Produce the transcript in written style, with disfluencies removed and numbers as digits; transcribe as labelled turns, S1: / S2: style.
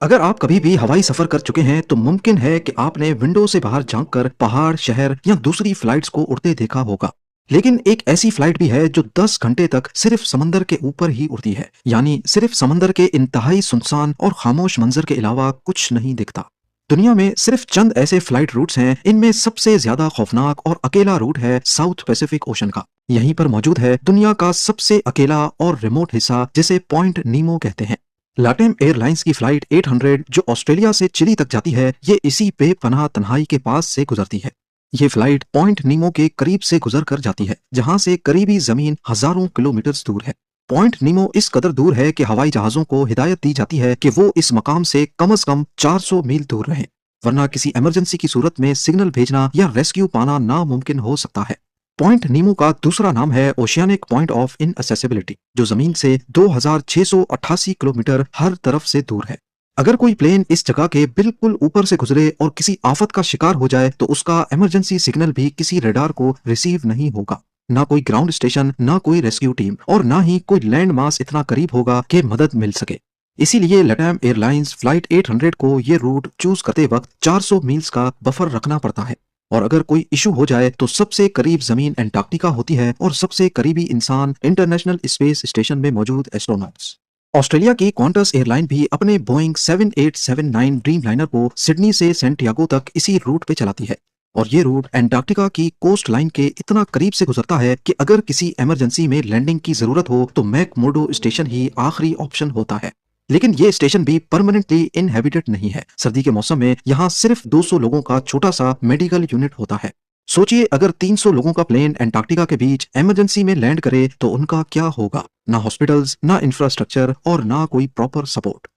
S1: अगर आप कभी भी हवाई सफर कर चुके हैं तो मुमकिन है कि आपने विंडो से बाहर झांककर पहाड़, शहर या दूसरी फ्लाइट्स को उड़ते देखा होगा। लेकिन एक ऐसी फ्लाइट भी है जो 10 घंटे तक सिर्फ समंदर के ऊपर ही उड़ती है, यानी सिर्फ समंदर के इंतहाई सुनसान और खामोश मंजर के अलावा कुछ नहीं दिखता। दुनिया में सिर्फ चंद ऐसे फ्लाइट रूट्स हैं, इनमें सबसे ज्यादा खौफनाक और अकेला रूट है साउथ पैसिफिक ओशन का। यहीं पर मौजूद है दुनिया का सबसे अकेला और रिमोट हिस्सा, जिसे पॉइंट नीमो कहते हैं। लाटेम एयरलाइंस की फ्लाइट 800 जो ऑस्ट्रेलिया से चिली तक जाती है, ये इसी बेपनाह तन्हाई के पास से गुजरती है। ये फ्लाइट पॉइंट नीमो के करीब से गुजर कर जाती है, जहां से करीबी जमीन हजारों किलोमीटर दूर है। पॉइंट नीमो इस कदर दूर है कि हवाई जहाजों को हिदायत दी जाती है कि वो इस मकाम से कम 400 मील दूर रहें, वरना किसी इमरजेंसी की सूरत में सिग्नल भेजना या रेस्क्यू पाना नामुमकिन हो सकता है। पॉइंट नीमो का दूसरा नाम है ओशियानिक पॉइंट ऑफ इनअसेसिबिलिटी, जो जमीन से 2688 किलोमीटर हर तरफ से दूर है। अगर कोई प्लेन इस जगह के बिल्कुल ऊपर से गुजरे और किसी आफत का शिकार हो जाए तो उसका इमरजेंसी सिग्नल भी किसी रडार को रिसीव नहीं होगा। ना कोई ग्राउंड स्टेशन, ना कोई रेस्क्यू टीम और ना ही कोई लैंड मास इतना करीब होगा कि मदद मिल सके। इसीलिए लैटाम एयरलाइंस फ्लाइट 800 को ये रूट चूज करते वक्त 400 मील्स का बफर रखना पड़ता है। और अगर कोई इशू हो जाए तो सबसे करीब जमीन एंटार्क्टिका होती है और सबसे करीबी इंसान इंटरनेशनल स्पेस स्टेशन में मौजूद एस्ट्रोनॉट्स। ऑस्ट्रेलिया की क्वांटस एयरलाइन भी अपने बोइंग 7879 ड्रीम लाइनर को सिडनी से सेंटियागो तक इसी रूट पे चलाती है। और ये रूट एंटार्क्टिका की कोस्ट लाइन के इतना करीब से गुजरता है कि अगर किसी इमरजेंसी में लैंडिंग की जरूरत हो तो मैकमुर्डो स्टेशन ही आखिरी ऑप्शन होता है। लेकिन ये स्टेशन भी परमानेंटली इनहेबिटेड नहीं है। सर्दी के मौसम में यहाँ सिर्फ 200 लोगों का छोटा सा मेडिकल यूनिट होता है। सोचिए, अगर 300 लोगों का प्लेन एंटार्क्टिका के बीच इमरजेंसी में लैंड करे तो उनका क्या होगा। ना हॉस्पिटल्स, ना इंफ्रास्ट्रक्चर और ना कोई प्रॉपर सपोर्ट।